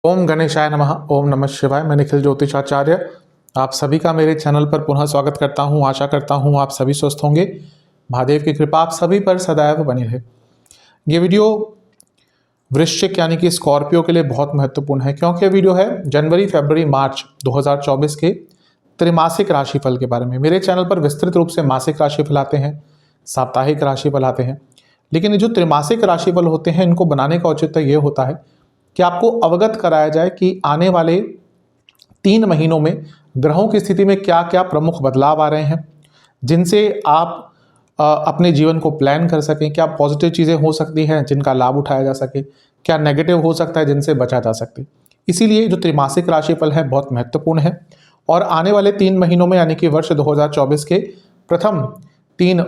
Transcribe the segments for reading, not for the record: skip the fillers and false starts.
ओम गणेशाय नमः। ओम नमः शिवाय। मैं निखिल ज्योतिषाचार्य आप सभी का मेरे चैनल पर पुनः स्वागत करता हूं। आशा करता हूं आप सभी स्वस्थ होंगे। महादेव की कृपा आप सभी पर सदैव बनी रहे। ये वीडियो वृश्चिक यानी कि स्कॉर्पियो के लिए बहुत महत्वपूर्ण है, क्योंकि ये वीडियो है जनवरी फरवरी मार्च 2024 के त्रैमासिक राशिफल के बारे में। मेरे चैनल पर विस्तृत रूप से मासिक राशिफल आते हैं, साप्ताहिक राशिफल आते हैं, लेकिन ये जो त्रैमासिक राशिफल होते हैं इनको बनाने का औचित्य ये होता है कि आपको अवगत कराया जाए कि आने वाले 3 महीनों में ग्रहों की स्थिति में क्या क्या प्रमुख बदलाव आ रहे हैं, जिनसे आप अपने जीवन को प्लान कर सकें। क्या पॉजिटिव चीज़ें हो सकती हैं जिनका लाभ उठाया जा सके, क्या नेगेटिव हो सकता है जिनसे बचा जा सके। इसीलिए जो त्रैमासिक राशिफल है बहुत महत्वपूर्ण है और आने वाले 3 महीनों में यानी कि वर्ष 2024 के प्रथम 3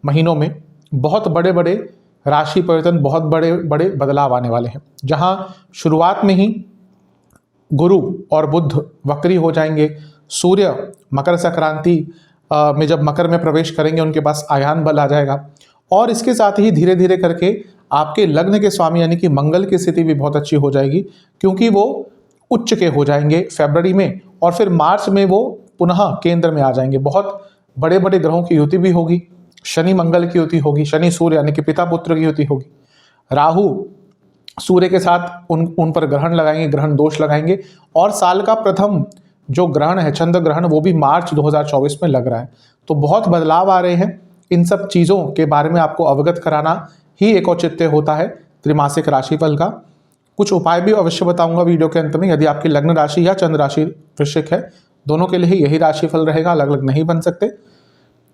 महीनों में बहुत बड़े बड़े राशि परिवर्तन, बहुत बड़े बड़े बदलाव आने वाले हैं। जहां शुरुआत में ही गुरु और बुध वक्री हो जाएंगे। सूर्य मकर संक्रांति में जब मकर में प्रवेश करेंगे उनके पास आयान बल आ जाएगा और इसके साथ ही धीरे धीरे करके आपके लग्न के स्वामी यानी कि मंगल की स्थिति भी बहुत अच्छी हो जाएगी, क्योंकि वो उच्च के हो जाएंगे फरवरी में और फिर मार्च में वो पुनः केंद्र में आ जाएंगे। बहुत बड़े बड़े ग्रहों की युति भी होगी। शनि मंगल की युति होगी, शनि सूर्य यानी कि पिता पुत्र की युति होगी। राहु सूर्य के साथ उन पर ग्रहण लगाएंगे, ग्रहण दोष लगाएंगे और साल का प्रथम जो ग्रहण है चंद्र ग्रहण वो भी मार्च 2024 में लग रहा है। तो बहुत बदलाव आ रहे हैं। इन सब चीज़ों के बारे में आपको अवगत कराना ही एक औचित्य होता है त्रैमासिक राशिफल का। कुछ उपाय भी अवश्य बताऊंगा वीडियो के अंत में। यदि आपकी लग्न राशि या चंद्र राशि वृश्चिक है, दोनों के लिए यही राशिफल रहेगा, अलग अलग नहीं बन सकते।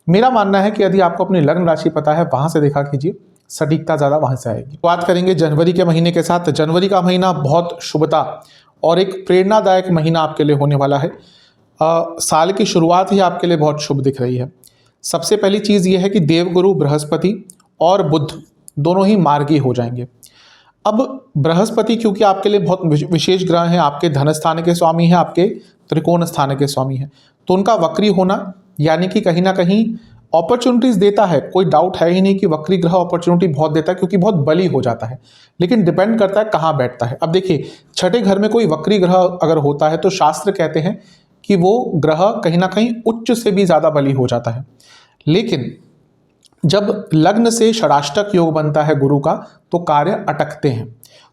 मेरा मानना है कि यदि आपको अपनी लग्न राशि पता है वहां से देखा कीजिए, सटीकता ज़्यादा वहां से आएगी। बात करेंगे जनवरी के महीने के साथ। जनवरी का महीना बहुत शुभता और एक प्रेरणादायक महीना आपके लिए होने वाला है। साल की शुरुआत ही आपके लिए बहुत शुभ दिख रही है। सबसे पहली चीज़ ये है कि देवगुरु बृहस्पति और बुध दोनों ही मार्गी हो जाएंगे। अब बृहस्पति क्योंकि आपके लिए बहुत विशेष ग्रह हैं, आपके धन स्थान के स्वामी हैं, आपके त्रिकोण स्थान के स्वामी हैं, तो उनका वक्री होना यानी कि कहीं ना कहीं अपॉर्चुनिटीज देता है। कोई डाउट है ही नहीं कि वक्री ग्रह अपॉर्चुनिटी बहुत देता है, क्योंकि बहुत बली हो जाता है, लेकिन डिपेंड करता है कहाँ बैठता है। अब देखिए, छठे घर में कोई वक्री ग्रह अगर होता है तो शास्त्र कहते हैं कि वो ग्रह कहीं ना कहीं उच्च से भी ज़्यादा बली हो जाता है। लेकिन जब लग्न से षडाष्टक योग बनता है गुरु का तो कार्य अटकते हैं।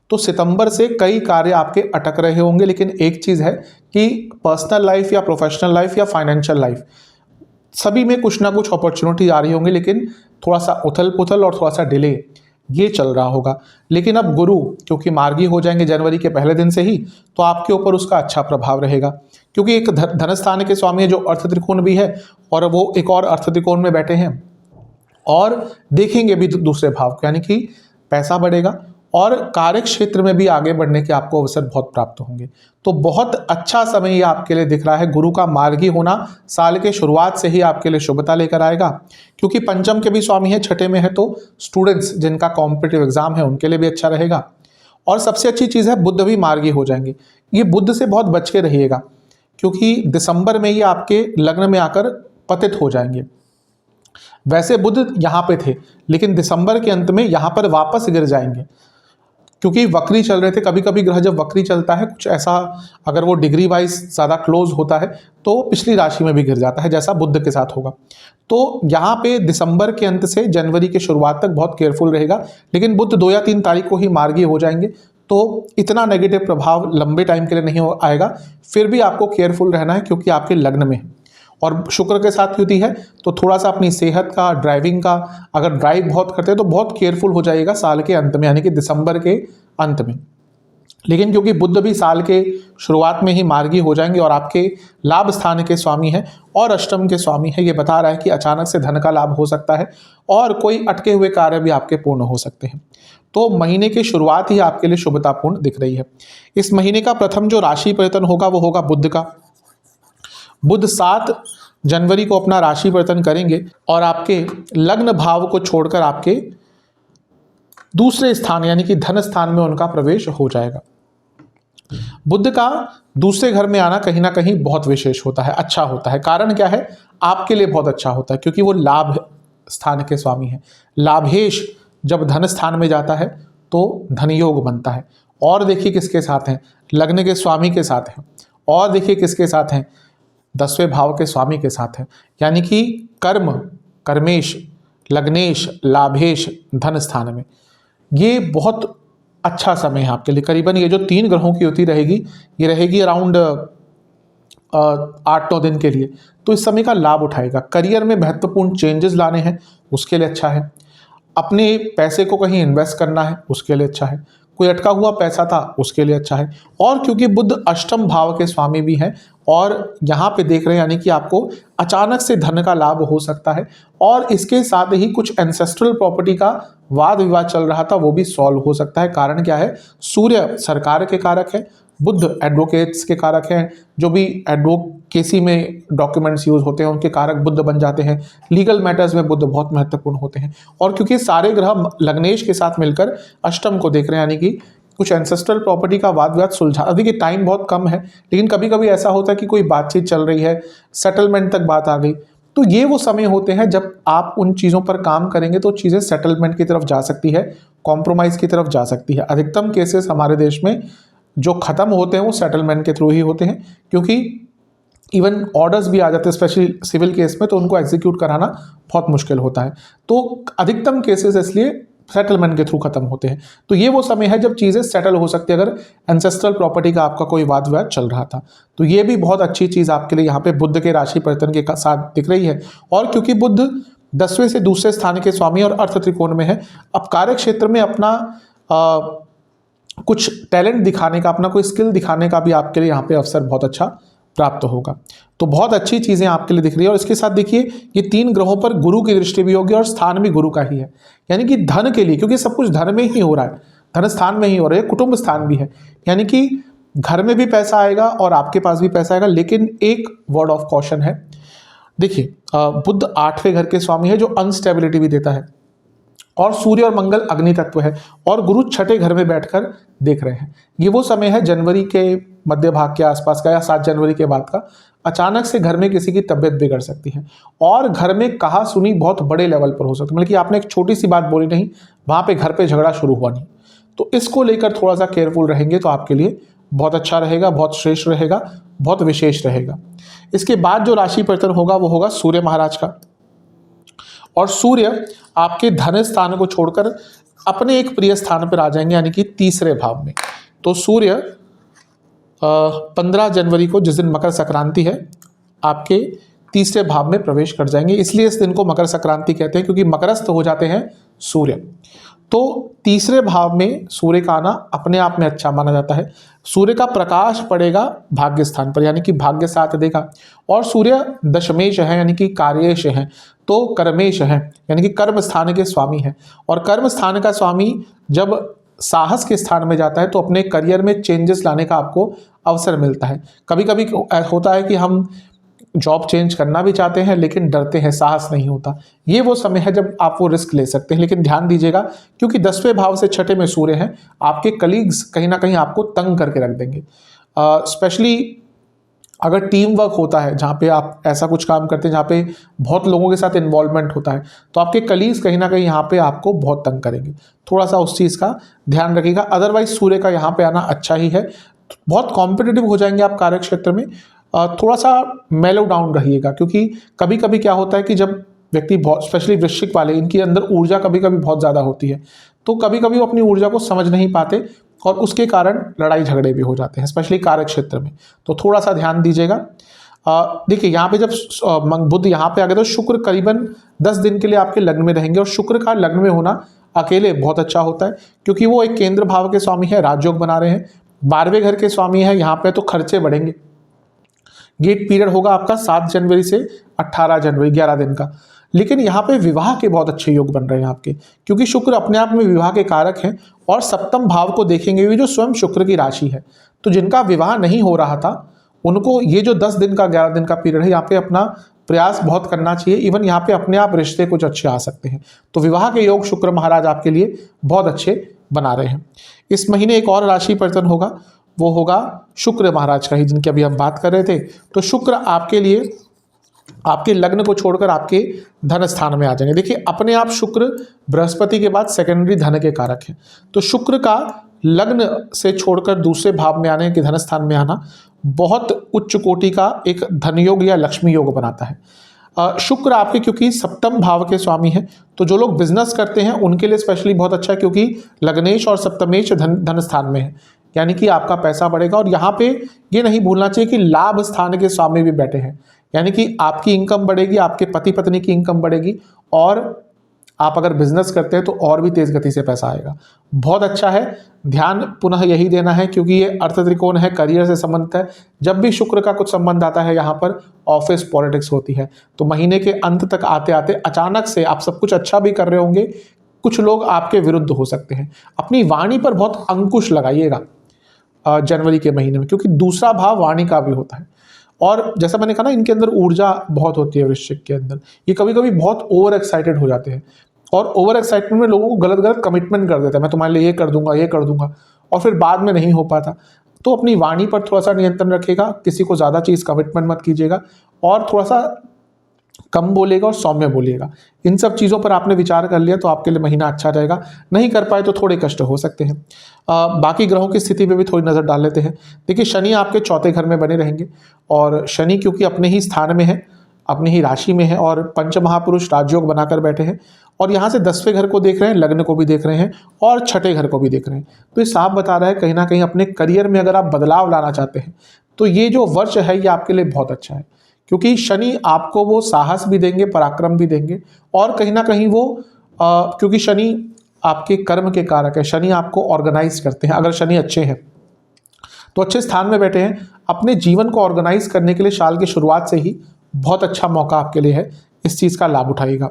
तो सितंबर से कई कार्य आपके अटक रहे होंगे, लेकिन एक चीज़ है कि पर्सनल लाइफ या प्रोफेशनल लाइफ या फाइनेंशियल लाइफ सभी में कुछ ना कुछ अपॉर्चुनिटी आ रही होंगी, लेकिन थोड़ा सा उथल पुथल और थोड़ा सा डिले ये चल रहा होगा। लेकिन अब गुरु क्योंकि मार्गी हो जाएंगे जनवरी के पहले दिन से ही, तो आपके ऊपर उसका अच्छा प्रभाव रहेगा, क्योंकि एक धनस्थान के स्वामी है जो अर्थ त्रिकोण भी है और वो एक और अर्थ त्रिकोण में बैठे हैं और देखेंगे भी दूसरे भाव को, यानी कि पैसा बढ़ेगा और कार्य क्षेत्र में भी आगे बढ़ने के आपको अवसर बहुत प्राप्त होंगे। तो बहुत अच्छा समय ये आपके लिए दिख रहा है। गुरु का मार्गी होना साल के शुरुआत से ही आपके लिए शुभता लेकर आएगा, क्योंकि पंचम के भी स्वामी है, छठे में है, तो स्टूडेंट्स जिनका कॉम्पिटिटिव एग्जाम है उनके लिए भी अच्छा रहेगा। और सबसे अच्छी चीज़ है बुध भी मार्गी हो जाएंगे। ये बुध से बहुत बच के रहिएगा, क्योंकि दिसंबर में ये आपके लग्न में आकर पतित हो जाएंगे। वैसे बुध यहाँ पे थे, लेकिन दिसंबर के अंत में यहाँ पर वापस गिर जाएंगे, क्योंकि वक्री चल रहे थे। कभी कभी ग्रह जब वक्री चलता है, कुछ ऐसा अगर वो डिग्री वाइज ज़्यादा क्लोज होता है तो पिछली राशि में भी गिर जाता है, जैसा बुध के साथ होगा। तो यहाँ पे दिसंबर के अंत से जनवरी के शुरुआत तक बहुत केयरफुल रहेगा, लेकिन बुध 2 या 3 तारीख को ही मार्गी हो जाएंगे, तो इतना नेगेटिव प्रभाव लंबे टाइम के लिए नहीं आएगा। फिर भी आपको केयरफुल रहना है, क्योंकि आपके लग्न में है और शुक्र के साथ युति है, तो थोड़ा सा अपनी सेहत का, ड्राइविंग का, अगर ड्राइव बहुत करते हैं तो बहुत केयरफुल हो जाइएगा साल के अंत में, यानी कि दिसंबर के अंत में। लेकिन क्योंकि बुध भी साल के शुरुआत में ही मार्गी हो जाएंगे और आपके लाभ स्थान के स्वामी हैं और अष्टम के स्वामी हैं, ये बता रहा है कि अचानक से धन का लाभ हो सकता है और कोई अटके हुए कार्य भी आपके पूर्ण हो सकते हैं। तो महीने की शुरुआत ही आपके लिए शुभतापूर्ण दिख रही है। इस महीने का प्रथम जो राशि परिवर्तन होगा वो होगा बुध का। बुध 7 जनवरी को अपना राशि परिवर्तन करेंगे और आपके लग्न भाव को छोड़कर आपके दूसरे स्थान यानी कि धन स्थान में उनका प्रवेश हो जाएगा। बुध का दूसरे घर में आना कहीं ना कहीं बहुत विशेष होता है, अच्छा होता है। कारण क्या है? आपके लिए बहुत अच्छा होता है, क्योंकि वो लाभ स्थान के स्वामी हैं। लाभेश जब धन स्थान में जाता है तो धन योग बनता है और देखिए किसके साथ हैं, लग्न के स्वामी के साथ हैं, और देखिए किसके साथ हैं, 10वें भाव के स्वामी के साथ हैं। यानी कि कर्म, कर्मेश, लग्नेश, लाभेश, धन स्थान में ये बहुत अच्छा समय है आपके लिए। करीबन ये जो 3 ग्रहों की युति रहेगी, ये रहेगी अराउंड 8-9 दिन के लिए। तो इस समय का लाभ उठाएगा। करियर में महत्वपूर्ण चेंजेस लाने हैं, उसके लिए अच्छा है। अपने पैसे को कहीं इन्वेस्ट करना है, उसके लिए अच्छा है। कोई अटका हुआ पैसा था, उसके लिए अच्छा है। और क्योंकि बुध अष्टम भाव के स्वामी भी हैं और यहाँ पे देख रहे हैं, यानी कि आपको अचानक से धन का लाभ हो सकता है। और इसके साथ ही कुछ एंसेस्ट्रल प्रॉपर्टी का वाद विवाद चल रहा था, वो भी सॉल्व हो सकता है। कारण क्या है, सूर्य सरकार के कारक है, बुध एडवोकेट्स के कारक हैं, जो भी एडवोकेसी में डॉक्यूमेंट्स यूज होते हैं उनके कारक बुध बन जाते हैं। लीगल मैटर्स में बुध बहुत महत्वपूर्ण होते हैं। और क्योंकि सारे ग्रह लग्नेश के साथ मिलकर अष्टम को देख रहे हैं, यानी कि कुछ एंसेस्ट्रल प्रॉपर्टी का वाद विवाद सुलझा। अभी के टाइम बहुत कम है, लेकिन कभी कभी ऐसा होता है कि कोई बातचीत चल रही है, सेटलमेंट तक बात आ गई, तो ये वो समय होते हैं जब आप उन चीज़ों पर काम करेंगे तो चीज़ें सेटलमेंट की तरफ जा सकती है, कॉम्प्रोमाइज़ की तरफ जा सकती है। अधिकतम केसेस हमारे देश में जो ख़त्म होते हैं वो सेटलमेंट के थ्रू ही होते हैं, क्योंकि इवन ऑर्डर्स भी आ जाते हैं स्पेशली सिविल केस में, तो उनको एग्जीक्यूट कराना बहुत मुश्किल होता है। तो अधिकतम केसेस इसलिए सेटलमेंट के थ्रू खत्म होते हैं। तो ये वो समय है जब चीज़ें सेटल हो सकती है, अगर एंसेस्ट्रल प्रॉपर्टी का आपका कोई वाद विवाद चल रहा था। तो ये भी बहुत अच्छी चीज़ आपके लिए यहाँ पे बुध के राशि परिवर्तन के साथ दिख रही है। और क्योंकि बुध 10वें से दूसरे स्थान के स्वामी और अर्थ त्रिकोण में है, अब कार्य क्षेत्र में अपना कुछ टैलेंट दिखाने का, अपना कोई स्किल दिखाने का भी आपके लिए यहाँ पे अवसर बहुत अच्छा प्राप्त होगा। तो बहुत अच्छी चीज़ें आपके लिए दिख रही है। और इसके साथ देखिए ये 3 ग्रहों पर गुरु की दृष्टि भी होगी और स्थान भी गुरु का ही है, यानी कि धन के लिए, क्योंकि सब कुछ धन में ही हो रहा है, धन स्थान में ही हो रहा है, कुटुंब स्थान भी है, यानी कि घर में भी पैसा आएगा और आपके पास भी पैसा आएगा। लेकिन एक वर्ड ऑफ कॉशन है, देखिए बुध 8वें घर के स्वामी है जो अनस्टेबिलिटी भी देता है, और सूर्य और मंगल अग्नि तत्व है, और गुरु 6ठे घर में बैठकर देख रहे हैं। ये वो समय है जनवरी के मध्य भाग के आसपास का या 7 जनवरी के बाद का, अचानक से घर में किसी की तबीयत बिगड़ सकती है और घर में कहा सुनी बहुत बड़े लेवल पर हो सकती है। मतलब कि आपने एक छोटी सी बात बोली नहीं, वहाँ पे घर पे झगड़ा शुरू हुआ नहीं। तो इसको लेकर थोड़ा सा केयरफुल रहेंगे तो आपके लिए बहुत अच्छा रहेगा, बहुत श्रेष्ठ रहेगा, बहुत विशेष रहेगा। इसके बाद जो राशि परिवर्तन होगा वो होगा सूर्य महाराज का। और सूर्य आपके धन स्थान को छोड़कर अपने एक प्रिय स्थान पर आ जाएंगे, यानी कि 3रे भाव में। तो सूर्य 15 जनवरी को, जिस दिन मकर संक्रांति है, आपके 3रे भाव में प्रवेश कर जाएंगे। इसलिए इस दिन को मकर संक्रांति कहते हैं, क्योंकि मकरस्थ हो जाते हैं सूर्य। तो 3रे भाव में सूर्य का आना अपने आप में अच्छा माना जाता है। सूर्य का प्रकाश पड़ेगा भाग्य स्थान पर, यानी कि भाग्य साथ देगा। और सूर्य दशमेश है, यानी कि कार्येश है, तो कर्मेश है, यानी कि कर्म स्थान के स्वामी है। और कर्म स्थान का स्वामी जब साहस के स्थान में जाता है तो अपने करियर में चेंजेस लाने का आपको अवसर मिलता है। कभी कभी होता है कि हम जॉब चेंज करना भी चाहते हैं लेकिन डरते हैं, साहस नहीं होता। ये वो समय है जब आप वो रिस्क ले सकते हैं। लेकिन ध्यान दीजिएगा, क्योंकि 10वें भाव से 6ठे में सूर्य हैं, आपके कलीग्स कहीं ना कहीं आपको तंग करके रख देंगे। स्पेशली अगर टीम वर्क होता है, जहाँ पे आप ऐसा कुछ काम करते हैं जहाँ पे बहुत लोगों के साथ इन्वॉल्वमेंट होता है, तो आपके कलीग्स कहीं ना कहीं यहाँ पे आपको बहुत तंग करेंगे। थोड़ा सा उस चीज़ का ध्यान रखिएगा। अदरवाइज सूर्य का यहाँ पे आना अच्छा ही है। बहुत कॉम्पिटिटिव हो जाएंगे आप कार्य क्षेत्र में। थोड़ा सा मेलो डाउन रहिएगा, क्योंकि कभी कभी क्या होता है कि जब व्यक्ति बहुत, स्पेशली वृश्चिक वाले, इनके अंदर ऊर्जा कभी कभी बहुत ज़्यादा होती है, तो कभी कभी वो अपनी ऊर्जा को समझ नहीं पाते और उसके कारण लड़ाई झगड़े भी हो जाते हैं, स्पेशली कार्य क्षेत्र में। तो थोड़ा सा ध्यान दीजिएगा। देखिए यहाँ पे जब बुध यहाँ पे आ गए तो शुक्र करीबन 10 दिन के लिए आपके लग्न में रहेंगे। और शुक्र का लग्न में होना अकेले बहुत अच्छा होता है, क्योंकि वो एक केंद्र भाव के स्वामी है, राजयोग बना रहे हैं, 12वें घर के स्वामी है यहाँ पे, तो खर्चे बढ़ेंगे। गेट पीरियड होगा आपका 7 जनवरी से 18 जनवरी, 11 दिन का। लेकिन यहाँ पे विवाह के बहुत अच्छे योग बन रहे हैं आपके, क्योंकि शुक्र अपने आप में विवाह के कारक हैं और सप्तम भाव को देखेंगे भी, जो स्वयं शुक्र की राशि है। तो जिनका विवाह नहीं हो रहा था उनको ये जो 10 दिन का 11 दिन का पीरियड है, यहाँ पे अपना प्रयास बहुत करना चाहिए। इवन यहाँ पे अपने आप रिश्ते कुछ अच्छे आ सकते हैं। तो विवाह के योग शुक्र महाराज आपके लिए बहुत अच्छे बना रहे हैं। इस महीने एक और राशि परिवर्तन होगा, वो होगा शुक्र महाराज का ही, जिनकी अभी हम बात कर रहे थे। तो शुक्र आपके लिए आपके लग्न को छोड़कर आपके धन स्थान में आ जाएंगे। देखिए अपने आप शुक्र बृहस्पति के बाद सेकेंडरी धन के कारक है। तो शुक्र का लग्न से छोड़कर दूसरे भाव में आने, कि धन स्थान में आना, बहुत उच्च कोटि का एक धन योग या लक्ष्मी योग बनाता है। शुक्र आपके क्योंकि सप्तम भाव के स्वामी हैं, तो जो लोग बिजनेस करते हैं उनके लिए स्पेशली बहुत अच्छा है, क्योंकि लग्नेश और सप्तमेश धन स्थान में है, यानी कि आपका पैसा बढ़ेगा। और यहाँ पे ये नहीं भूलना चाहिए कि लाभ स्थान के स्वामी भी बैठे हैं, यानी कि आपकी इनकम बढ़ेगी, आपके पति पत्नी की इनकम बढ़ेगी, और आप अगर बिजनेस करते हैं तो और भी तेज गति से पैसा आएगा। बहुत अच्छा है। ध्यान पुनः यही देना है, क्योंकि ये अर्थ त्रिकोण है, करियर से संबंधित है। जब भी शुक्र का कुछ संबंध आता है यहाँ पर ऑफिस पॉलिटिक्स होती है, तो महीने के अंत तक आते आते अचानक से आप सब कुछ अच्छा भी कर रहे होंगे, कुछ लोग आपके विरुद्ध हो सकते हैं। अपनी वाणी पर बहुत अंकुश लगाइएगा जनवरी के महीने में, क्योंकि दूसरा भाव वाणी का भी होता है। और जैसा मैंने कहा ना, इनके अंदर ऊर्जा बहुत होती है वृश्चिक के अंदर। ये कभी कभी बहुत ओवर एक्साइटेड हो जाते हैं, और ओवर एक्साइटमेंट में लोगों को गलत गलत कमिटमेंट कर देते हैं, मैं तुम्हारे लिए ये कर दूंगा, और फिर बाद में नहीं हो पाता। तो अपनी वाणी पर थोड़ा सा नियंत्रण रखिएगा, किसी को ज़्यादा चीज़ कमिटमेंट मत कीजिएगा, और थोड़ा सा कम बोलिएगा और सौम्य बोलिएगा। इन सब चीज़ों पर आपने विचार कर लिया तो आपके लिए महीना अच्छा रहेगा। नहीं कर पाए तो थोड़े कष्ट हो सकते हैं। बाकी ग्रहों की स्थिति पे भी थोड़ी नज़र डाल लेते हैं। देखिए, शनि आपके चौथे घर में बने रहेंगे, और शनि क्योंकि अपने ही स्थान में है, अपनी ही राशि में है, और पंच महापुरुष राजयोग बनाकर बैठे हैं, और यहाँ से 10वें घर को देख रहे हैं, लग्न को भी देख रहे हैं, और छठे घर को भी देख रहे हैं। तो ये साफ बता रहा है कहीं ना कहीं अपने करियर में अगर आप बदलाव लाना चाहते हैं तो ये जो वर्ष है ये आपके लिए बहुत अच्छा है, क्योंकि शनि आपको वो साहस भी देंगे, पराक्रम भी देंगे, और कहीं ना कहीं वो क्योंकि शनि आपके कर्म के कारक है, शनि आपको ऑर्गेनाइज करते हैं। अगर शनि अच्छे हैं तो अच्छे स्थान में बैठे हैं, अपने जीवन को ऑर्गेनाइज करने के लिए साल की शुरुआत से ही बहुत अच्छा मौका आपके लिए है, इस चीज़ का लाभ उठाइएगा।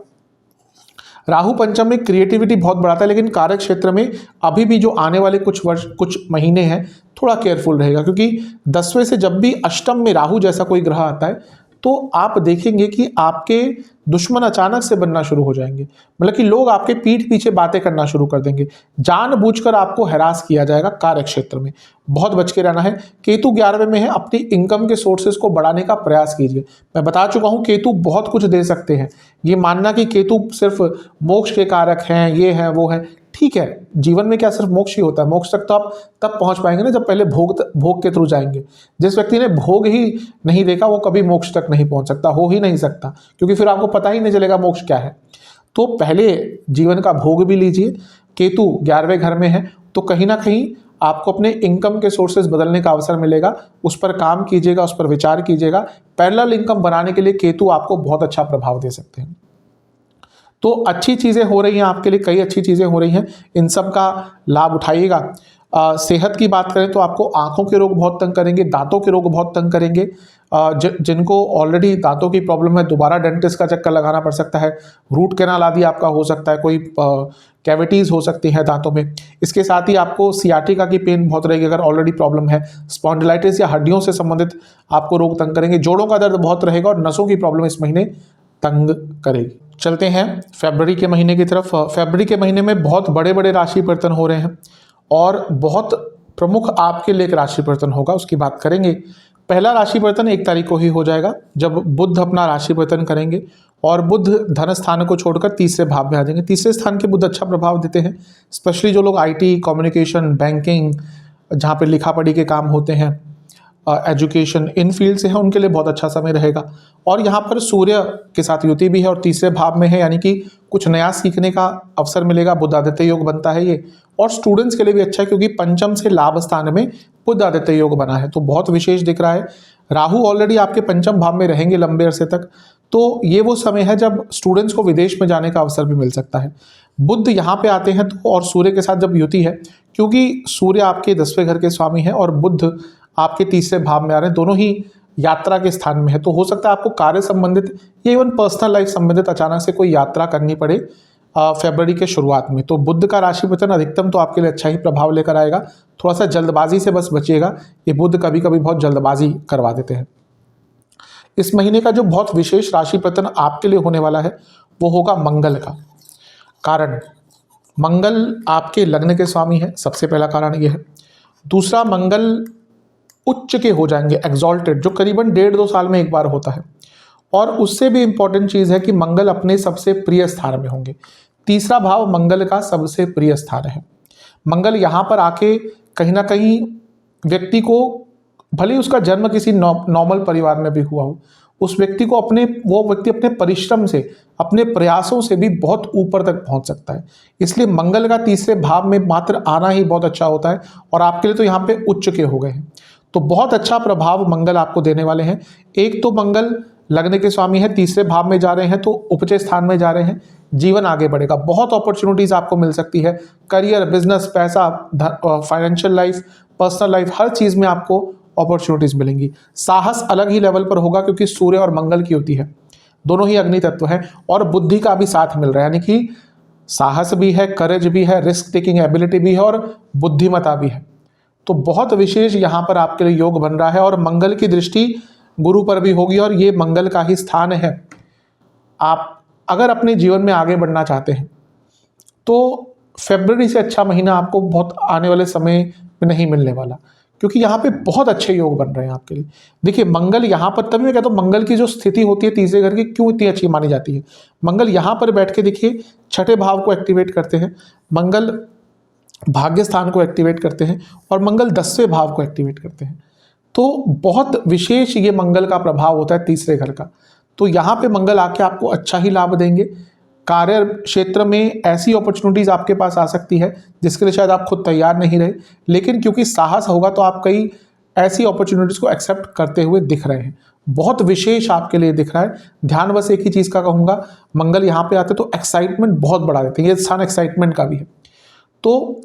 राहु पंचम में क्रिएटिविटी बहुत बढ़ाता है, लेकिन कार्य क्षेत्र में अभी भी जो आने वाले कुछ महीने हैं थोड़ा केयरफुल रहेगा, क्योंकि 10वें से जब भी अष्टम में राहु जैसा कोई ग्रह आता है तो आप देखेंगे कि आपके दुश्मन अचानक से बनना शुरू हो जाएंगे। मतलब कि लोग आपके पीठ पीछे बातें करना शुरू कर देंगे, जानबूझकर आपको हैरास किया जाएगा। कार्य क्षेत्र में बहुत बच के रहना है। केतु 11वें में है, अपनी इनकम के सोर्सेज को बढ़ाने का प्रयास कीजिए। मैं बता चुका हूं केतु बहुत कुछ दे सकते हैं। ये मानना कि केतु सिर्फ मोक्ष के कारक हैं, ये है वो है, ठीक है, जीवन में क्या सिर्फ मोक्ष ही होता है? मोक्ष तक तो आप तब पहुंच पाएंगे ना जब पहले भोग के थ्रू जाएंगे। जिस व्यक्ति ने भोग ही नहीं देखा वो कभी मोक्ष तक नहीं पहुंच सकता, हो ही नहीं सकता, क्योंकि फिर आपको पता ही नहीं चलेगा मोक्ष क्या है। तो पहले जीवन का भोग भी लीजिए। केतु 11वें घर में है, तो कहीं ना कहीं आपको अपने इनकम के सोर्सेज बदलने का अवसर मिलेगा, उस पर काम कीजिएगा, उस पर विचार कीजिएगा। पैरेलल इनकम बनाने के लिए केतु आपको बहुत अच्छा प्रभाव दे सकते हैं। तो अच्छी चीज़ें हो रही हैं आपके लिए, कई अच्छी चीज़ें हो रही हैं, इन सब का लाभ उठाइएगा। सेहत की बात करें तो आपको आंखों के रोग बहुत तंग करेंगे, दांतों के रोग बहुत तंग करेंगे। जिनको ऑलरेडी दांतों की प्रॉब्लम है दोबारा डेंटिस्ट का चक्कर लगाना पड़ सकता है, रूट कैनाल आदि आपका हो सकता है, कोई कैविटीज़ हो सकती हैं दांतों में। इसके साथ ही आपको सियाटिका की पेन बहुत रहेगी अगर ऑलरेडी प्रॉब्लम है। स्पॉन्डिलाइटिस या हड्डियों से संबंधित आपको रोग तंग करेंगे। जोड़ों का दर्द बहुत रहेगा, और नसों की प्रॉब्लम इस महीने तंग करेगी। चलते हैं फरवरी के महीने की तरफ। फरवरी के महीने में बहुत बड़े बड़े राशि परिवर्तन हो रहे हैं, और बहुत प्रमुख आपके लिए एक राशि परिवर्तन होगा, उसकी बात करेंगे। पहला राशि परिवर्तन 1 तारीख को ही हो जाएगा, जब बुध अपना राशि परिवर्तन करेंगे, और बुध धन स्थान को छोड़कर तीसरे भाव में आ जाएंगे। तीसरे स्थान के बुध अच्छा प्रभाव देते हैं, स्पेशली जो लोग IT, कम्युनिकेशन, बैंकिंग, जहाँ पे लिखा पढ़ी के काम होते हैं, एजुकेशन, इन फील्ड से है, उनके लिए बहुत अच्छा समय रहेगा। और यहाँ पर सूर्य के साथ युति भी है और तीसरे भाव में है, यानी कि कुछ नया सीखने का अवसर मिलेगा। बुध आदित्य योग बनता है ये, और स्टूडेंट्स के लिए भी अच्छा है, क्योंकि पंचम से लाभ स्थान में बुध आदित्य योग बना है, तो बहुत विशेष दिख रहा है। राहु ऑलरेडी आपके पंचम भाव में रहेंगे लंबे अरसे तक, तो ये वो समय है जब स्टूडेंट्स को विदेश में जाने का अवसर भी मिल सकता है। बुध यहाँ पे आते हैं तो, और सूर्य के साथ जब युति है, क्योंकि सूर्य आपके 10वें घर के स्वामी हैं और बुध आपके तीसरे भाव में आ रहे हैं, दोनों ही यात्रा के स्थान में है, तो हो सकता है आपको कार्य संबंधित या इवन पर्सनल लाइफ संबंधित अचानक से कोई यात्रा करनी पड़े फरवरी के शुरुआत में। तो बुध का राशि परिवर्तन अधिकतम तो आपके लिए अच्छा ही प्रभाव लेकर आएगा। थोड़ा सा जल्दबाजी से बस बचिएगा, ये बुध कभी कभी बहुत जल्दबाजी करवा देते हैं। इस महीने का जो बहुत विशेष राशि परिवर्तन आपके लिए होने वाला है वो होगा मंगल का। कारण, मंगल आपके लग्न के स्वामी है, सबसे पहला कारण ये है। दूसरा, मंगल उच्च के हो जाएंगे, एक्सॉल्टेड, जो करीबन 1.5-2 साल में एक बार होता है। और उससे भी इंपॉर्टेंट चीज़ है कि मंगल अपने सबसे प्रिय स्थान में होंगे। तीसरा भाव मंगल का सबसे प्रिय स्थान है। मंगल यहाँ पर आके कहीं ना कहीं व्यक्ति को, भले ही उसका जन्म किसी नॉर्मल परिवार में भी हुआ हो, उस व्यक्ति को वो व्यक्ति अपने परिश्रम से, अपने प्रयासों से भी बहुत ऊपर तक पहुंच सकता है। इसलिए मंगल का तीसरे भाव में मात्र आना ही बहुत अच्छा होता है, और आपके लिए तो यहाँ पे उच्च के हो गए हैं। तो बहुत अच्छा प्रभाव मंगल आपको देने वाले हैं। एक तो मंगल लगने के स्वामी है, तीसरे भाव में जा रहे हैं, तो उपचय स्थान में जा रहे हैं, जीवन आगे बढ़ेगा, बहुत अपॉर्चुनिटीज आपको मिल सकती है। करियर, बिजनेस, पैसा, फाइनेंशियल लाइफ, पर्सनल लाइफ, हर चीज में आपको अपॉर्चुनिटीज मिलेंगी। साहस अलग ही लेवल पर होगा, क्योंकि सूर्य और मंगल की होती है, दोनों ही अग्नि तत्व है, और बुद्धि का भी साथ मिल रहा है, यानी कि साहस भी है, करेज भी है, रिस्क टेकिंग एबिलिटी भी है, और बुद्धिमता भी है। तो बहुत विशेष यहाँ पर आपके लिए योग बन रहा है, और मंगल की दृष्टि गुरु पर भी होगी, और ये मंगल का ही स्थान है। आप अगर अपने जीवन में आगे बढ़ना चाहते हैं तो फरवरी से अच्छा महीना आपको बहुत आने वाले समय में नहीं मिलने वाला, क्योंकि यहाँ पे बहुत अच्छे योग बन रहे हैं आपके लिए। देखिए मंगल यहाँ पर, तभी मैं कहता हूँ मंगल की जो स्थिति होती है तीसरे घर की क्यों इतनी अच्छी मानी जाती है। मंगल यहाँ पर बैठ के देखिए छठे भाव को एक्टिवेट करते हैं, मंगल भाग्य स्थान को एक्टिवेट करते हैं, और मंगल 10वें भाव को एक्टिवेट करते हैं। तो बहुत विशेष ये मंगल का प्रभाव होता है तीसरे घर का। तो यहाँ पे मंगल आके आपको अच्छा ही लाभ देंगे। कार्य क्षेत्र में ऐसी अपॉर्चुनिटीज आपके पास आ सकती है जिसके लिए शायद आप खुद तैयार नहीं रहे, लेकिन क्योंकि साहस होगा तो आप कई ऐसी अपॉर्चुनिटीज को एक्सेप्ट करते हुए दिख रहे हैं। बहुत विशेष आपके लिए दिख रहा है। ध्यान बस एक ही चीज का कहूंगा, मंगल यहाँ पे आते तो एक्साइटमेंट बहुत बढ़ा देते हैं, ये स्थान एक्साइटमेंट का भी है, तो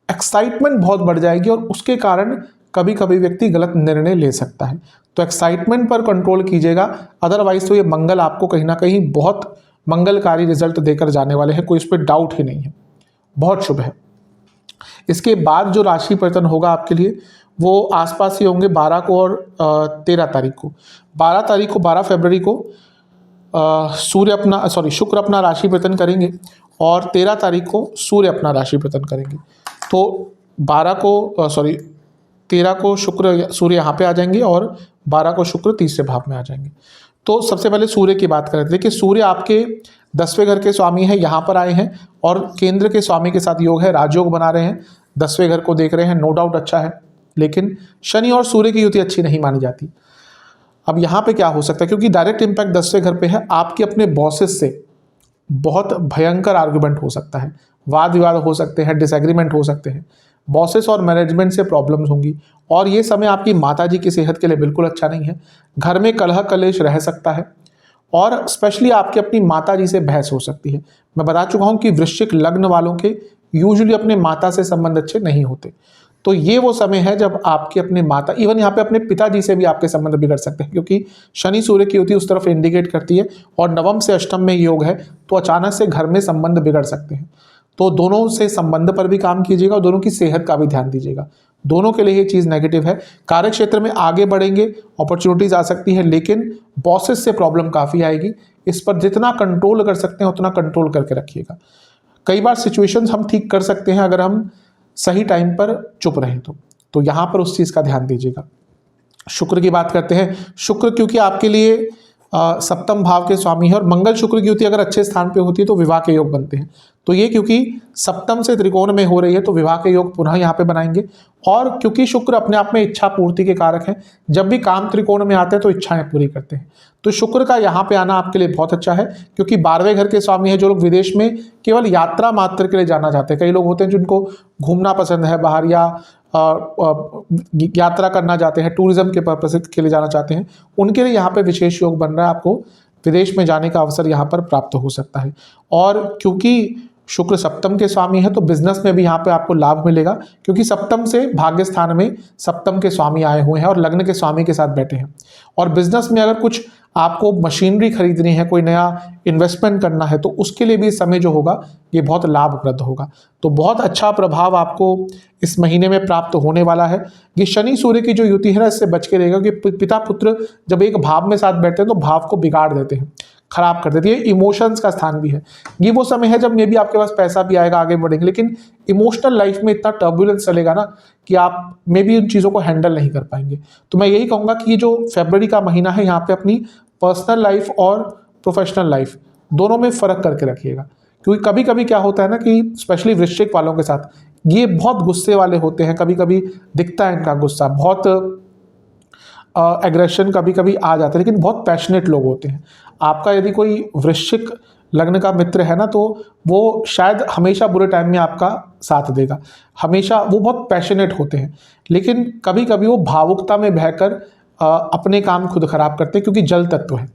एक्साइटमेंट बहुत बढ़ जाएगी, और उसके कारण कभी कभी व्यक्ति गलत निर्णय ले सकता है। तो एक्साइटमेंट पर कंट्रोल कीजिएगा, अदरवाइज तो ये मंगल आपको कहीं ना कहीं बहुत मंगलकारी रिजल्ट देकर जाने वाले हैं, कोई इस पर डाउट ही नहीं है, बहुत शुभ है। इसके बाद जो राशि परिवर्तन होगा आपके लिए वो आसपास ही होंगे 12 को और 13 तारीख को। 12 तारीख को, 12 फरवरी को शुक्र अपना राशि परिवर्तन करेंगे, और 13 तारीख को सूर्य अपना राशि परिवर्तन करेंगे। तो 13 को शुक्र सूर्य यहाँ पे आ जाएंगे, और 12 को शुक्र तीसरे भाव में आ जाएंगे। तो सबसे पहले सूर्य की बात करें, देखिए सूर्य आपके 10वें घर के स्वामी हैं, यहाँ पर आए हैं, और केंद्र के स्वामी के साथ योग है, राजयोग बना रहे हैं, 10वें घर को देख रहे हैं, नो डाउट अच्छा है। लेकिन शनि और सूर्य की युति अच्छी नहीं मानी जाती। अब यहाँ पे क्या हो सकता है, क्योंकि डायरेक्ट इंपैक्ट 10वें घर पे है, आपके अपने बॉसेस से बहुत भयंकर आर्गुमेंट हो सकता है, वाद विवाद हो सकते हैं, डिसएग्रीमेंट हो सकते हैं, बॉसेस और मैनेजमेंट से प्रॉब्लम्स होंगी, और ये समय आपकी माताजी की सेहत के लिए बिल्कुल अच्छा नहीं है। घर में कलह कलेश रह सकता है, और स्पेशली आपकी अपनी माताजी से बहस हो सकती है। मैं बता चुका हूँ कि वृश्चिक लग्न वालों के यूजुअली अपने माता से संबंध अच्छे नहीं होते, तो ये वो समय है जब आपके अपने माता, इवन यहाँ पे अपने पिताजी से भी आपके संबंध बिगड़ सकते हैं, क्योंकि शनि सूर्य की युति उस तरफ इंडिकेट करती है, और नवम से अष्टम में योग है, तो अचानक से घर में संबंध बिगड़ सकते हैं। तो दोनों से संबंध पर भी काम कीजिएगा, और दोनों की सेहत का भी ध्यान दीजिएगा, दोनों के लिए ये चीज़ नेगेटिव है। कार्य क्षेत्र में आगे बढ़ेंगे, अपॉर्चुनिटीज आ सकती है, लेकिन बॉसेस से प्रॉब्लम काफ़ी आएगी। इस पर जितना कंट्रोल कर सकते हैं उतना कंट्रोल करके रखिएगा। कई बार सिचुएशंस हम ठीक कर सकते हैं अगर हम सही टाइम पर चुप रहें तो यहाँ पर उस चीज़ का ध्यान दीजिएगा। शुक्र की बात करते हैं। शुक्र क्योंकि आपके लिए सप्तम भाव के स्वामी है, और मंगल शुक्र की युति अगर अच्छे स्थान पे होती है तो विवाह के योग बनते हैं। तो ये क्योंकि सप्तम से त्रिकोण में हो रही है तो विवाह के योग पुनः यहाँ पे बनाएंगे, और क्योंकि शुक्र अपने आप में इच्छा पूर्ति के कारक हैं, जब भी काम त्रिकोण में आते हैं तो इच्छाएं पूरी करते हैं। तो शुक्र का यहाँ पे आना आपके लिए बहुत अच्छा है, क्योंकि 12वें घर के स्वामी है। जो लोग विदेश में केवल यात्रा मात्र के लिए जाना चाहते हैं, कई लोग होते हैं जिनको घूमना पसंद है बाहर, या यात्रा करना चाहते हैं, टूरिज्म के पर्पज के लिए जाना चाहते हैं, उनके लिए यहाँ पे विशेष योग बन रहा है। आपको विदेश में जाने का अवसर यहाँ पर प्राप्त हो सकता है। और क्योंकि शुक्र सप्तम के स्वामी है तो बिजनेस में भी यहाँ पे आपको लाभ मिलेगा, क्योंकि सप्तम से भाग्य स्थान में सप्तम के स्वामी आए हुए हैं और लग्न के स्वामी के साथ बैठे हैं। और बिजनेस में अगर कुछ आपको मशीनरी खरीदनी है, कोई नया इन्वेस्टमेंट करना है, तो उसके लिए भी समय जो होगा ये बहुत लाभप्रद होगा। तो बहुत अच्छा प्रभाव आपको इस महीने में प्राप्त होने वाला है। ये शनि सूर्य की जो युति है ना, इससे बच के रहेगा, कि पिता पुत्र जब एक भाव में साथ बैठते हैं तो भाव को बिगाड़ देते हैं, खराब कर देती है। इमोशंस का स्थान भी है। ये वो समय है जब मे भी आपके पास पैसा भी आएगा, आगे बढ़ेंगे, लेकिन इमोशनल लाइफ में इतना टर्बुलेंस चलेगा ना कि आप मे भी उन चीज़ों को हैंडल नहीं कर पाएंगे। तो मैं यही कहूँगा कि ये जो फरवरी का महीना है, यहाँ पे अपनी पर्सनल लाइफ और प्रोफेशनल लाइफ दोनों में फ़र्क करके रखिएगा। क्योंकि कभी कभी क्या होता है ना कि स्पेशली वृश्चिक वालों के साथ ये बहुत गुस्से वाले होते हैं, कभी कभी दिखता है इनका गुस्सा, बहुत एग्रेशन कभी कभी आ जाता है, लेकिन बहुत पैशनेट लोग होते हैं। आपका यदि कोई वृश्चिक लग्न का मित्र है ना, तो वो शायद हमेशा बुरे टाइम में आपका साथ देगा, हमेशा वो बहुत पैशनेट होते हैं, लेकिन कभी कभी वो भावुकता में बहकर अपने काम खुद खराब करते हैं, क्योंकि जल तत्व है।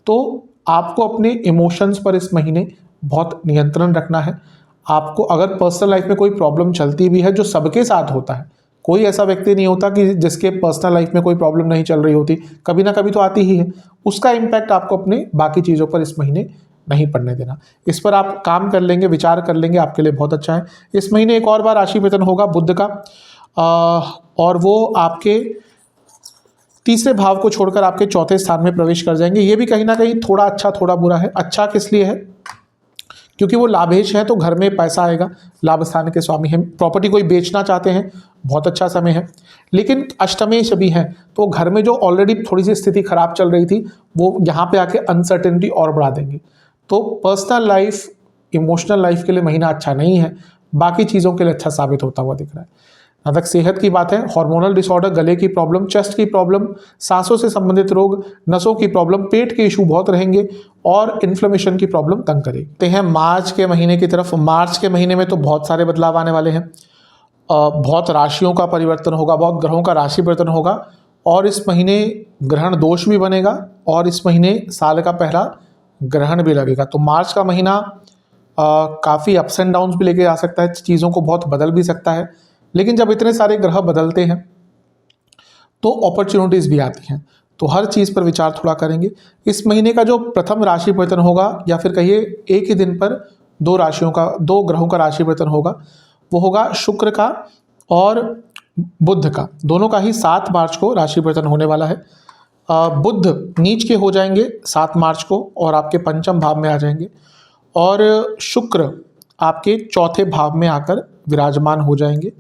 तो आपको अपने इमोशंस पर इस महीने बहुत नियंत्रण रखना है। आपको अगर पर्सनल लाइफ में कोई प्रॉब्लम चलती भी है, जो सबके साथ होता है, कोई ऐसा व्यक्ति नहीं होता कि जिसके पर्सनल लाइफ में कोई प्रॉब्लम नहीं चल रही होती, कभी ना कभी तो आती ही है, उसका इम्पैक्ट आपको अपने बाकी चीज़ों पर इस महीने नहीं पड़ने देना। इस पर आप काम कर लेंगे, विचार कर लेंगे, आपके लिए बहुत अच्छा है। इस महीने एक और बार राशि परिवर्तन होगा बुध का, और वो आपके तीसरे भाव को छोड़कर आपके चौथे स्थान में प्रवेश कर जाएंगे। ये भी कहीं ना कहीं थोड़ा अच्छा थोड़ा बुरा है। अच्छा किस लिए है? क्योंकि वो लाभेश है, तो घर में पैसा आएगा, लाभ स्थान के स्वामी हैं। प्रॉपर्टी कोई बेचना चाहते हैं, बहुत अच्छा समय है। लेकिन अष्टमेश भी है, तो घर में जो ऑलरेडी थोड़ी सी स्थिति खराब चल रही थी, वो यहाँ पे आके अनसर्टेनिटी और बढ़ा देंगे। तो पर्सनल लाइफ, इमोशनल लाइफ के लिए महीना अच्छा नहीं है, बाकी चीज़ों के लिए अच्छा साबित होता हुआ दिख रहा है। जहाँ तक सेहत की बात है, हार्मोनल डिसऑर्डर, गले की प्रॉब्लम, चेस्ट की प्रॉब्लम, सांसों से संबंधित रोग, नसों की प्रॉब्लम, पेट के इशू बहुत रहेंगे, और इन्फ्लेमेशन की प्रॉब्लम तंग करेगी। ते हैं मार्च के महीने की तरफ। मार्च के महीने में तो बहुत सारे बदलाव आने वाले हैं, बहुत राशियों का परिवर्तन होगा, बहुत ग्रहों का राशि परिवर्तन होगा, और इस महीने ग्रहण दोष भी बनेगा, और इस महीने साल का पहला ग्रहण भी लगेगा। तो मार्च का महीना काफ़ी अप्स एंड डाउन्स भी लेके आ सकता है, चीज़ों को बहुत बदल भी सकता है। लेकिन जब इतने सारे ग्रह बदलते हैं तो अपॉर्चुनिटीज़ भी आती हैं, तो हर चीज़ पर विचार थोड़ा करेंगे। इस महीने का जो प्रथम राशि परिवर्तन होगा, या फिर कहिए एक ही दिन पर दो ग्रहों का राशि परिवर्तन होगा, वो होगा शुक्र का और बुध का, दोनों का ही 7 मार्च को राशि परिवर्तन होने वाला है। बुध नीच के हो जाएंगे 7 मार्च को, और आपके पंचम भाव में आ जाएंगे, और शुक्र आपके चौथे भाव में आकर विराजमान हो जाएंगे।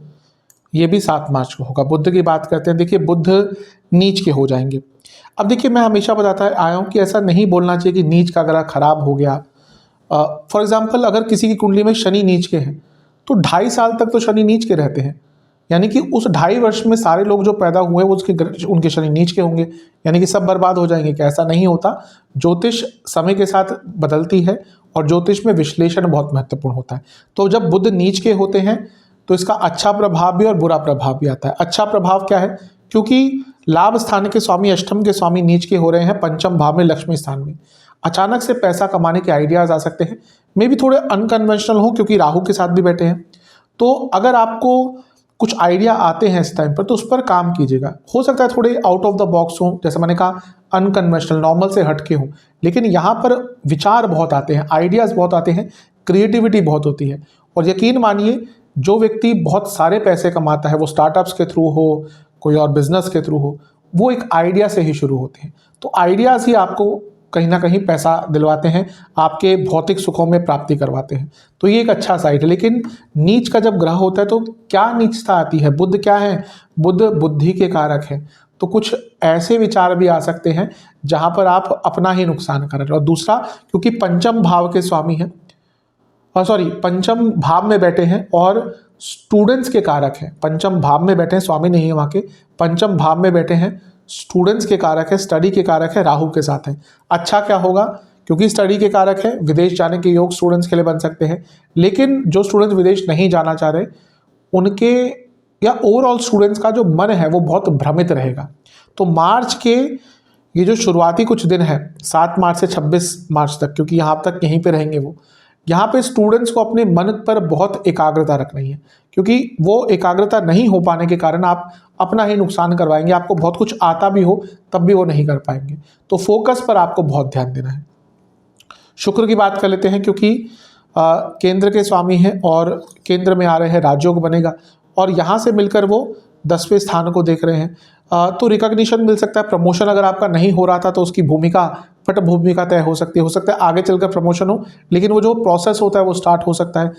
ये भी 7 मार्च को होगा। बुध की बात करते हैं, देखिए बुध नीच के हो जाएंगे। अब देखिए, मैं हमेशा बताता आया हूँ कि ऐसा नहीं बोलना चाहिए कि नीच का ग्रह खराब हो गया। फॉर एग्जाम्पल, अगर किसी की कुंडली में शनि नीच के हैं, तो 2.5 साल तक तो शनि नीच के रहते हैं, यानी कि उस 2.5 वर्ष में सारे लोग जो पैदा हुए वो उनके शनि नीच के होंगे, यानी कि सब बर्बाद हो जाएंगे। क्या ऐसा नहीं होता? ज्योतिष समय के साथ बदलती है, और ज्योतिष में विश्लेषण बहुत महत्वपूर्ण होता है। तो जब बुध नीच के होते हैं तो इसका अच्छा प्रभाव भी और बुरा प्रभाव भी आता है। अच्छा प्रभाव क्या है? क्योंकि लाभ स्थान के स्वामी, अष्टम के स्वामी नीच के हो रहे हैं पंचम भाव में, लक्ष्मी स्थान में, अचानक से पैसा कमाने के आइडियाज आ सकते हैं। मे भी थोड़े अनकन्वेंशनल हो, क्योंकि राहु के साथ भी बैठे हैं। तो अगर आपको कुछ आइडिया आते हैं इस टाइम पर, तो उस पर काम कीजिएगा। हो सकता है थोड़े आउट ऑफ द बॉक्स हो, जैसे मैंने कहा अनकन्वेंशनल, नॉर्मल से हटके हो, लेकिन यहाँ पर विचार बहुत आते हैं, आइडियाज़ बहुत आते हैं, क्रिएटिविटी बहुत होती है। और यकीन मानिए, जो व्यक्ति बहुत सारे पैसे कमाता है, वो स्टार्टअप्स के थ्रू हो, कोई और बिजनेस के थ्रू हो, वो एक आइडिया से ही शुरू होते हैं। तो आइडियाज़ ही आपको कहीं ना कहीं पैसा दिलवाते हैं, आपके भौतिक सुखों में प्राप्ति करवाते हैं। तो ये एक अच्छा साइड है। लेकिन नीच का जब ग्रह होता है तो क्या नीचता आती है? बुध क्या है? बुध बुद्धि के कारक है। तो कुछ ऐसे विचार भी आ सकते हैं जहां पर आप अपना ही नुकसान कर रहे हैं। और दूसरा, क्योंकि पंचम भाव के स्वामी हैं, पंचम भाव में बैठे हैं और स्टूडेंट्स के कारक हैं। पंचम भाव में बैठे हैं, स्वामी नहीं है वहाँ के, पंचम भाव में बैठे हैं, स्टूडेंट्स के कारक है, स्टडी के कारक है, राहु के साथ हैं। अच्छा क्या होगा? क्योंकि स्टडी के कारक है, विदेश जाने के योग स्टूडेंट्स के लिए बन सकते हैं। लेकिन जो स्टूडेंट्स विदेश नहीं जाना चाह रहे, उनके या ओवरऑल स्टूडेंट्स का जो मन है वो बहुत भ्रमित रहेगा। तो मार्च के ये जो शुरुआती कुछ दिन है, 7 मार्च से 26 मार्च तक, क्योंकि यहाँ तक यहीं पे रहेंगे वो, यहाँ पे स्टूडेंट्स को अपने मन पर बहुत एकाग्रता रखनी है, क्योंकि वो एकाग्रता नहीं हो पाने के कारण आप अपना ही नुकसान करवाएंगे। आपको बहुत कुछ आता भी हो तब भी वो नहीं कर पाएंगे। तो फोकस पर आपको बहुत ध्यान देना है। शुक्र की बात कर लेते हैं, क्योंकि केंद्र के स्वामी हैं और केंद्र में आ रहे हैं, राजयोग बनेगा, और यहाँ से मिलकर वो 10वें स्थान को देख रहे हैं। तो रिकॉग्निशन मिल सकता है। प्रमोशन अगर आपका नहीं हो रहा था तो उसकी भूमिका, पट भूमिका तय हो सकती है। हो सकता है आगे चलकर प्रमोशन हो, लेकिन वो जो प्रोसेस होता है वो स्टार्ट हो सकता है।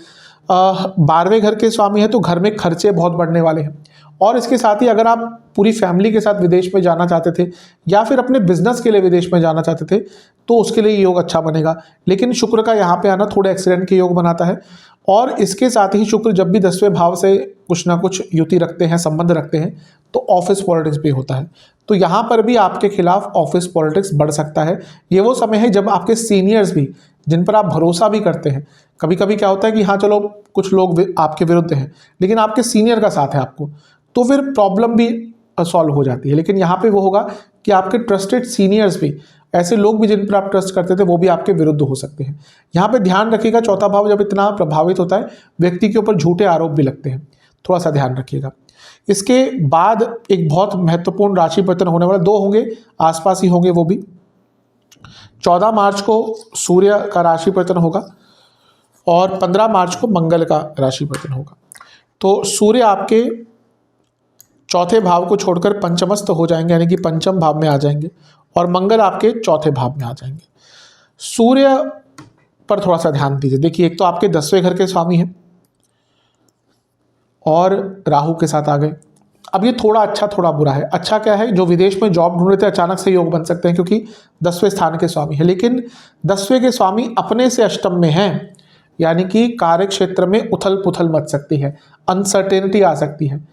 12वें घर के स्वामी है तो घर में खर्चे बहुत बढ़ने वाले हैं। और इसके साथ ही अगर आप पूरी फैमिली के साथ विदेश में जाना चाहते थे या फिर अपने बिजनेस के लिए विदेश में जाना चाहते थे तो उसके लिए योग अच्छा बनेगा। लेकिन शुक्र का यहाँ पे आना थोड़े एक्सीडेंट के योग बनाता है। और इसके साथ ही शुक्र जब भी 10वें भाव से कुछ ना कुछ युति रखते हैं, संबंध रखते हैं, तो ऑफिस पॉलिटिक्स भी होता है। तो यहाँ पर भी आपके खिलाफ ऑफिस पॉलिटिक्स बढ़ सकता है। ये वो समय है जब आपके सीनियर्स भी, जिन पर आप भरोसा भी करते हैं, कभी कभी क्या होता है कि हाँ चलो कुछ लोग आपके विरुद्ध हैं लेकिन आपके सीनियर का साथ है आपको, तो फिर प्रॉब्लम भी सॉल्व हो जाती है। लेकिन यहाँ पे वो होगा कि आपके ट्रस्टेड सीनियर्स भी, ऐसे लोग भी जिन पर आप ट्रस्ट करते थे, वो भी आपके विरुद्ध हो सकते हैं। यहाँ पे ध्यान रखिएगा, चौथा भाव जब इतना प्रभावित होता है व्यक्ति के ऊपर झूठे आरोप भी लगते हैं, थोड़ा सा ध्यान रखिएगा। इसके बाद एक बहुत महत्वपूर्ण राशि परिवर्तन होने वाला, 2 होंगे, आसपास ही होंगे वो भी। 14 मार्च को सूर्य का राशि परिवर्तन होगा और 15 मार्च को मंगल का राशि परिवर्तन होगा। तो सूर्य आपके चौथे भाव को छोड़कर पंचमस्थ हो जाएंगे, यानी कि पंचम भाव में आ जाएंगे, और मंगल आपके चौथे भाव में आ जाएंगे। सूर्य पर थोड़ा सा ध्यान दीजिए। देखिए, एक तो आपके 10वें घर के स्वामी हैं और राहु के साथ आ गए। अब ये थोड़ा अच्छा थोड़ा बुरा है। अच्छा क्या है, जो विदेश में जॉब ढूंढ रहे थे अचानक से योग बन सकते हैं क्योंकि 10वें स्थान के स्वामी है। लेकिन 10वें के स्वामी अपने से अष्टम में हैं, यानी कि कार्य क्षेत्र में उथल पुथल मच सकती है, अनसर्टेनिटी आ सकती है।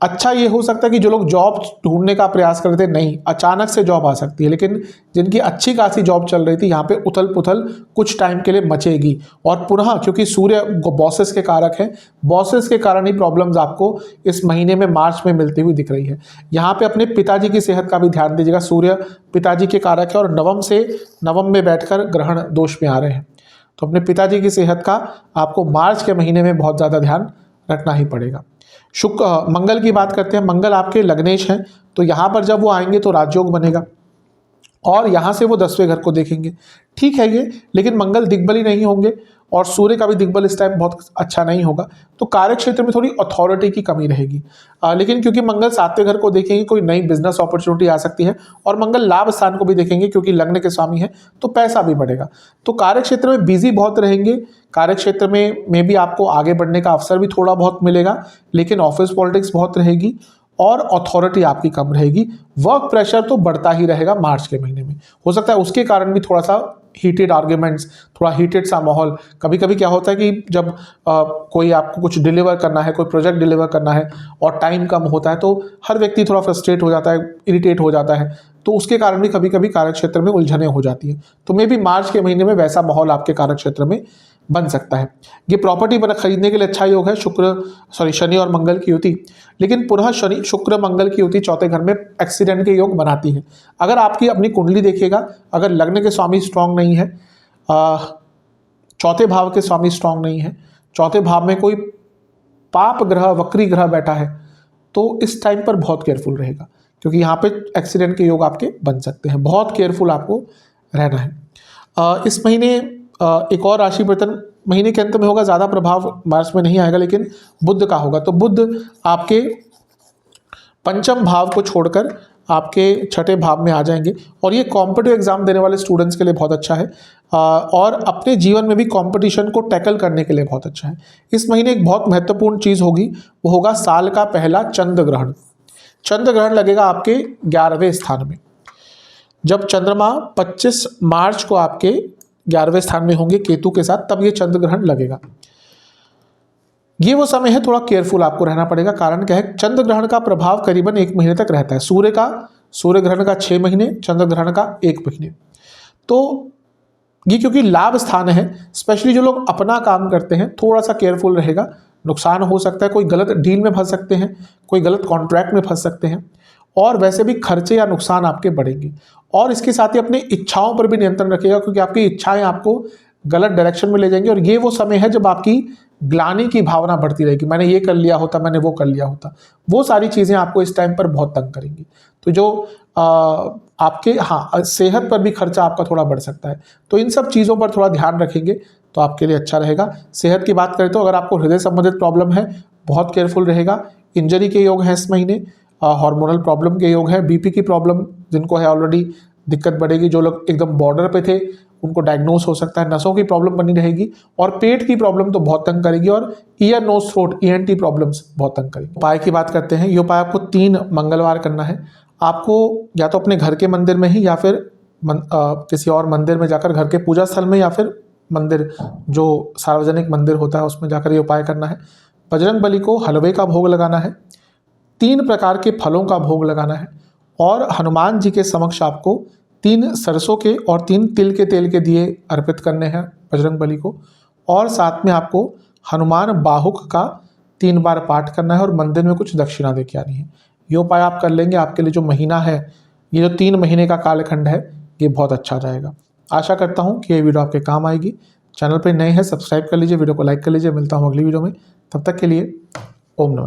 अच्छा ये हो सकता है कि जो लोग जॉब ढूंढने का प्रयास कर रहे थे, नहीं, अचानक से जॉब आ सकती है। लेकिन जिनकी अच्छी खासी जॉब चल रही थी, यहाँ पे उथल पुथल कुछ टाइम के लिए मचेगी। और पुनः क्योंकि सूर्य बॉसेस के कारक है, बॉसेस के कारण ही प्रॉब्लम्स आपको इस महीने में मार्च में मिलती हुई दिख रही है। यहाँ पे अपने पिताजी की सेहत का भी ध्यान दीजिएगा। सूर्य पिताजी के कारक है और नवम में बैठकर ग्रहण दोष में आ रहे हैं, तो अपने पिताजी की सेहत का आपको मार्च के महीने में बहुत ज़्यादा ध्यान रखना ही पड़ेगा। मंगल की बात करते हैं। मंगल आपके लग्नेश हैं, तो यहाँ पर जब वो आएंगे तो राजयोग बनेगा और यहाँ से वो 10वें घर को देखेंगे। ठीक है ये, लेकिन मंगल दिग्बली नहीं होंगे और सूर्य का भी दिग्बल इस टाइम बहुत अच्छा नहीं होगा, तो कार्य क्षेत्र में थोड़ी अथॉरिटी की कमी रहेगी। लेकिन क्योंकि मंगल 7वें घर को देखेंगे, कोई नई बिजनेस अपॉर्चुनिटी आ सकती है। और मंगल लाभ स्थान को भी देखेंगे क्योंकि लग्न के स्वामी है, तो पैसा भी बढ़ेगा। तो कार्य क्षेत्र में बिजी बहुत रहेंगे। कार्य क्षेत्र में भी आपको आगे बढ़ने का अवसर भी थोड़ा बहुत मिलेगा, लेकिन ऑफिस पॉलिटिक्स बहुत रहेगी और अथॉरिटी आपकी कम रहेगी। वर्क प्रेशर तो बढ़ता ही रहेगा मार्च के महीने में। हो सकता है उसके कारण भी थोड़ा सा हीटेड आर्ग्यूमेंट्स, थोड़ा हीटेड सा माहौल। कभी कभी क्या होता है कि जब कोई आपको कुछ डिलीवर करना है, कोई प्रोजेक्ट डिलीवर करना है और टाइम कम होता है, तो हर व्यक्ति थोड़ा फ्रस्ट्रेट हो जाता है, इरिटेट हो जाता है, तो उसके कारण भी कभी कभी कार्यक्षेत्र में उलझने हो जाती है। तो मे भी मार्च के महीने में वैसा माहौल आपके कार्यक्षेत्र में बन सकता है। ये प्रॉपर्टी खरीदने के लिए अच्छा योग है, शनि और मंगल की युति। लेकिन पुनः शनि शुक्र मंगल की युति चौथे घर में एक्सीडेंट के योग बनाती है। अगर आपकी अपनी कुंडली देखिएगा, अगर लग्न के स्वामी स्ट्रांग नहीं है, चौथे भाव के स्वामी स्ट्रांग नहीं है, चौथे भाव में कोई पाप ग्रह, वक्री ग्रह बैठा है, तो इस टाइम पर बहुत केयरफुल रहेगा क्योंकि यहाँ पे एक्सीडेंट के योग आपके बन सकते हैं। बहुत केयरफुल आपको रहना है। इस महीने एक और राशि परिवर्तन महीने के अंत में होगा, ज़्यादा प्रभाव मार्च में नहीं आएगा, लेकिन बुध का होगा। तो बुध आपके पंचम भाव को छोड़कर आपके छठे भाव में आ जाएंगे और ये कॉम्पिटिटिव एग्जाम देने वाले स्टूडेंट्स के लिए बहुत अच्छा है और अपने जीवन में भी कंपटीशन को टैकल करने के लिए बहुत अच्छा है। इस महीने एक बहुत महत्वपूर्ण चीज़ होगी, वो होगा साल का पहला चंद्र ग्रहण। चंद्र ग्रहण लगेगा आपके 11वें स्थान में। जब चंद्रमा 25 मार्च को आपके 11वें स्थान में होंगे केतु के साथ, तब ये चंद्र ग्रहण लगेगा। ये वो समय है, थोड़ा केयरफुल आपको रहना पड़ेगा। कारण क्या है, चंद्र ग्रहण का प्रभाव करीबन 1 महीने तक रहता है। सूर्य ग्रहण का 6 महीने, चंद्र ग्रहण का 1 महीने। तो ये क्योंकि लाभ स्थान है, स्पेशली जो लोग अपना काम करते हैं थोड़ा सा केयरफुल रहेगा। नुकसान हो सकता है, कोई गलत डील में फंस सकते हैं, कोई गलत कॉन्ट्रैक्ट में फंस सकते हैं और वैसे भी खर्चे या नुकसान आपके बढ़ेंगे। और इसके साथ ही अपने इच्छाओं पर भी नियंत्रण रखिएगा क्योंकि आपकी इच्छाएं आपको गलत डायरेक्शन में ले जाएंगी और ये वो समय है जब आपकी ग्लानि की भावना बढ़ती रहेगी। मैंने ये कर लिया होता, मैंने वो कर लिया होता, वो सारी चीज़ें आपको इस टाइम पर बहुत तंग करेंगी। तो जो आपके सेहत पर भी खर्चा आपका थोड़ा बढ़ सकता है। तो इन सब चीज़ों पर थोड़ा ध्यान रखेंगे तो आपके लिए अच्छा रहेगा। सेहत की बात करें तो अगर आपको हृदय संबंधित प्रॉब्लम है, बहुत केयरफुल रहेगा। इंजरी के योग हैं इस महीने, हार्मोनल प्रॉब्लम के योग है, बीपी की प्रॉब्लम जिनको है ऑलरेडी दिक्कत बढ़ेगी। जो लोग एकदम बॉर्डर पे थे उनको डायग्नोस हो सकता है। नसों की प्रॉब्लम बनी रहेगी और पेट की प्रॉब्लम तो बहुत तंग करेगी और ear nose throat ENT problems बहुत तंग करेगी। उपाय की बात करते हैं। ये उपाय आपको 3 मंगलवार करना है। आपको या तो अपने घर के मंदिर में ही या फिर किसी और मंदिर में जाकर, घर के पूजा स्थल में या फिर मंदिर जो सार्वजनिक मंदिर होता है उसमें जाकर ये उपाय करना है। बजरंग बली को हलवे का भोग लगाना है, 3 प्रकार के फलों का भोग लगाना है और हनुमान जी के समक्ष आपको 3 सरसों के और 3 तिल के तेल के दिए अर्पित करने हैं बजरंग बली को। और साथ में आपको हनुमान बाहुक का 3 बार पाठ करना है और मंदिर में कुछ दक्षिणा देके आनी है। ये उपाय आप कर लेंगे, आपके लिए जो महीना है, ये जो 3 महीने का कालखंड है, ये बहुत अच्छा जाएगा। आशा करता हूँ कि ये वीडियो आपके काम आएगी। चैनल पर नए हैं सब्सक्राइब कर लीजिए, वीडियो को लाइक कर लीजिए। मिलता हूँ अगली वीडियो में, तब तक के लिए ओम नमः।